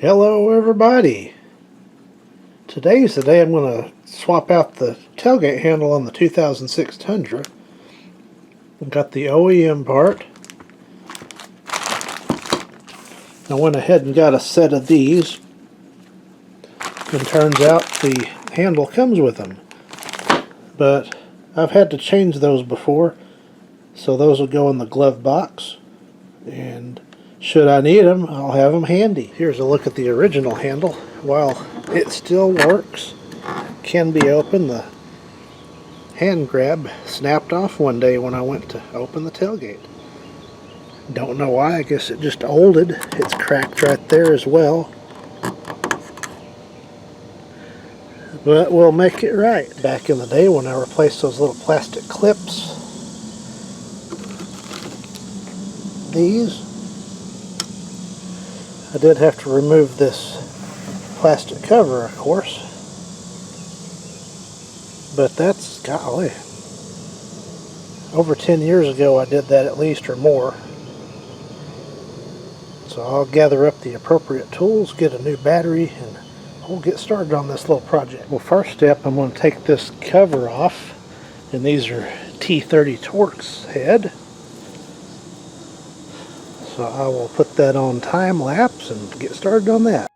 Hello everybody. Today's the day I'm going to swap out the tailgate handle on the 2006 Tundra. I've got the OEM part. I went ahead and got a set of these, and turns out the handle comes with them. But I've had to change those before, so those will go in the glove box, and should I need them, I'll have them handy. Here's a look at the original handle. While it still works, can be opened, the hand grab snapped off one day when I went to open the tailgate. Don't know why, I guess it just olded. It's cracked right there as well. But we'll make it right. Back in the day when I replaced those little plastic clips, these, I did have to remove this plastic cover, of course. But that's, golly, over 10 years ago I did that at least, or more. So I'll gather up the appropriate tools, get a new battery, and we'll get started on this little project. Well, first step, I'm going to take this cover off, and these are T30 Torx head. So I will put that on time lapse and get started on that.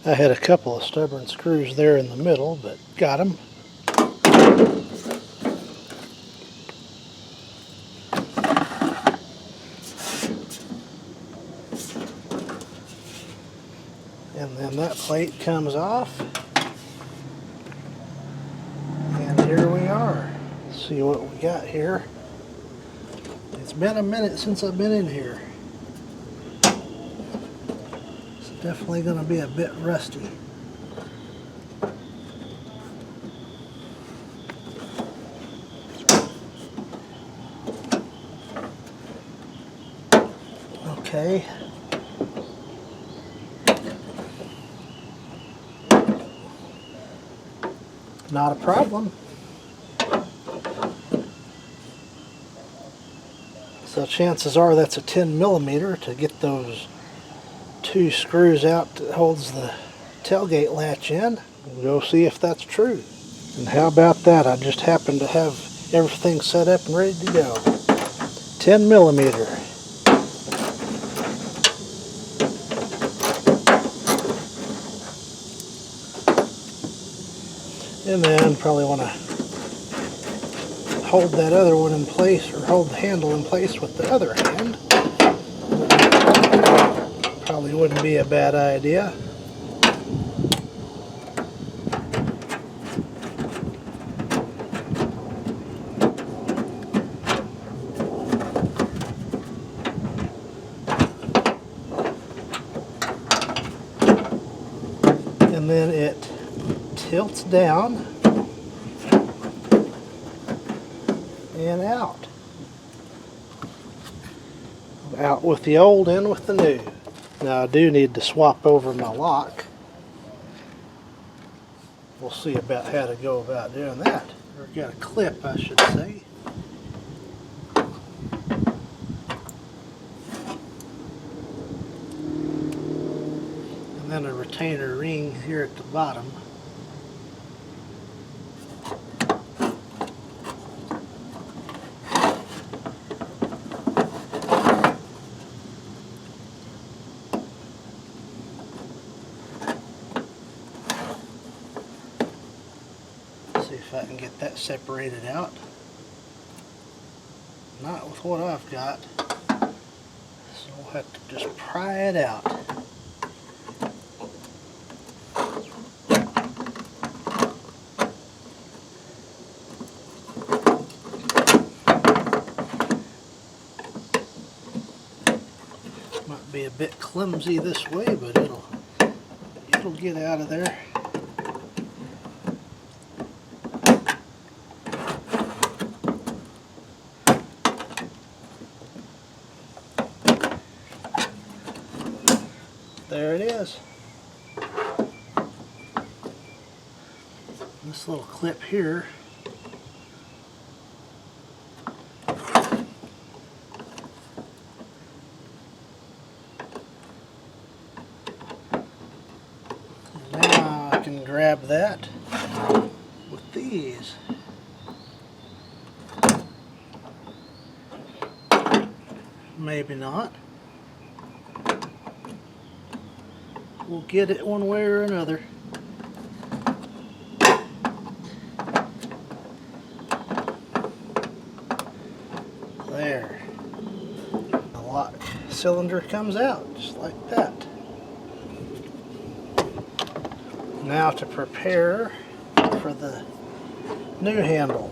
I had a couple of stubborn screws there in the middle, but got them. And then that plate comes off. And here we are. Let's see what we got here. It's been a minute since I've been in here. It's definitely going to be a bit rusty. Okay. Not a problem. So chances are that's a 10mm to get those two screws out that holds the tailgate latch in. We'll go see if that's true. And how about that? I just happen to have everything set up and ready to go. 10mm. And then probably want to hold that other one in place, or hold the handle in place with the other hand. Probably wouldn't be a bad idea. And then it tilts down and out. Out with the old, in with the new. Now I do need to swap over my lock. We'll see about how to go about doing that. Or got a clip, I should say. And then a retainer ring here at the bottom. See if I can get that separated out. Not with what I've got. So we'll have to just pry it out. Might be a bit clumsy this way, but it'll get out of there. There it is. This little clip here grab that with these. Maybe not. We'll get it one way or another. There. The lock cylinder comes out just like that. Now to prepare for the new handle.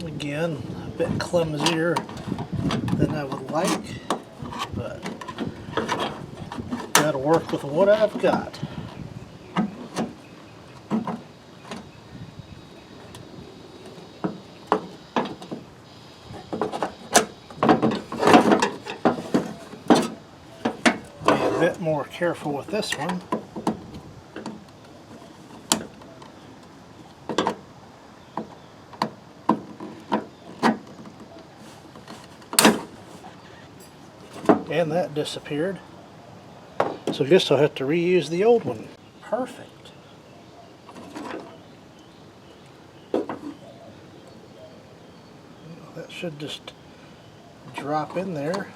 Again, a bit clumsier than I would like, but gotta work with what I've got. Be a bit more careful with this one. And that disappeared. So I guess I'll have to reuse the old one. Perfect. That should just drop in there.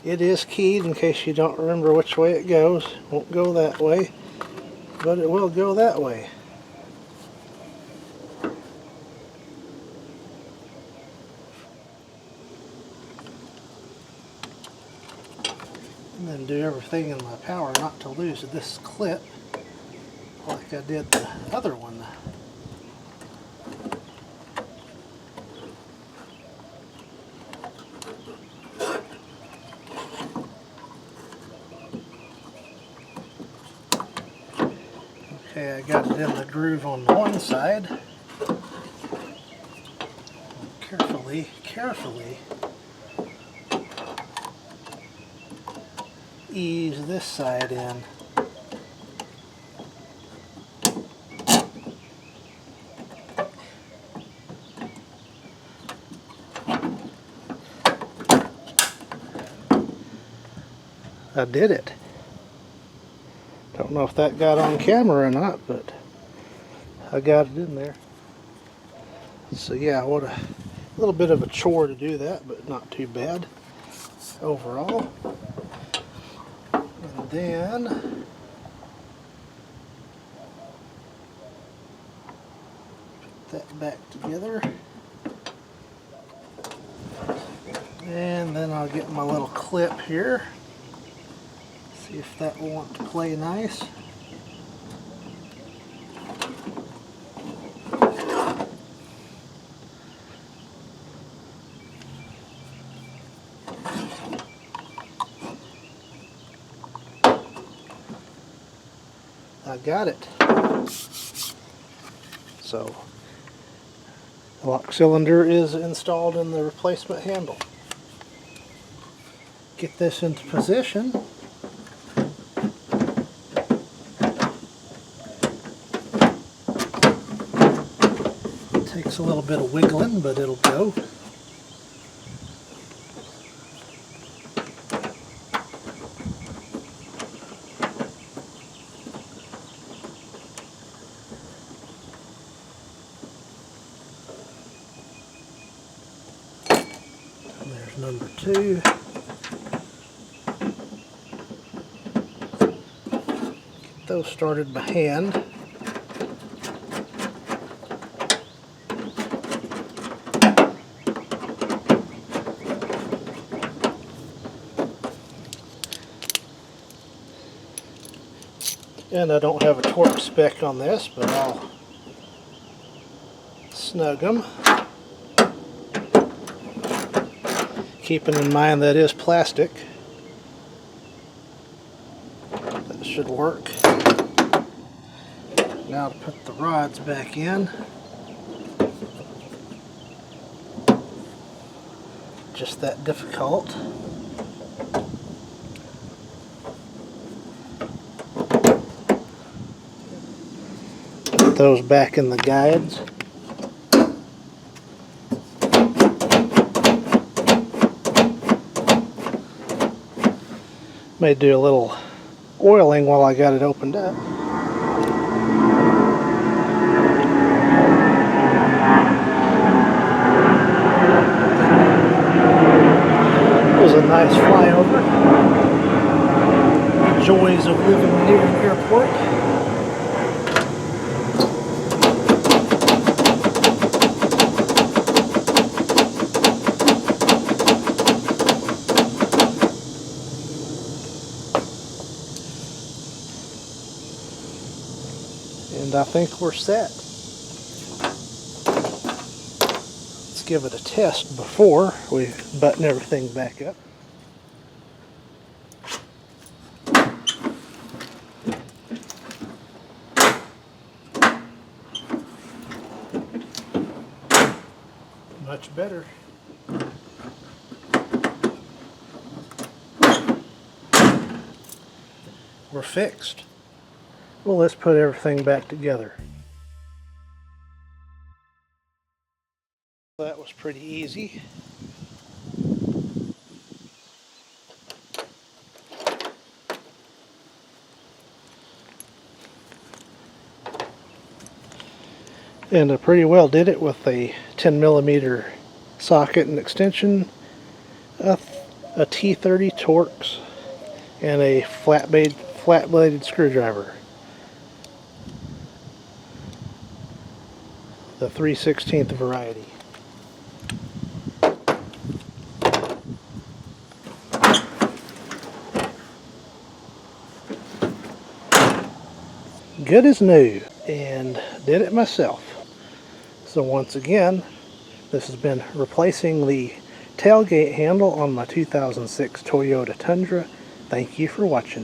It is keyed in case you don't remember which way it goes. It won't go that way, but it will go that way. And then do everything in my power not to lose this clip like I did the other one. Okay, I got it in the groove on one side. Carefully ease this side in. I did it. Don't know if that got on camera or not, but I got it in there. So yeah, what a little bit of a chore to do that, but not too bad overall. And then put that back together. And then I'll get my little clip here. See if that will want to play nice. I got it. So the lock cylinder is installed in the replacement handle. Get this into position. Takes a little bit of wiggling, but it'll go. And there's number 2. Get those started by hand. And I don't have a torque spec on this, but I'll snug them. Keeping in mind that is plastic. That should work. Now to put the rods back in. Just that difficult. those back in the guides. May do a little oiling while I got it opened up. It was a nice flyover. Joys of living near an airport. And I think we're set. Let's give it a test before we button everything back up. Much better. We're fixed. Well, let's put everything back together. That was pretty easy. And I pretty well did it with a 10mm socket and extension, a T30 Torx, and a flat-bladed screwdriver. The 3/16 variety. Good as new, and did it myself. So once again, this has been replacing the tailgate handle on my 2006 Toyota Tundra. Thank you for watching.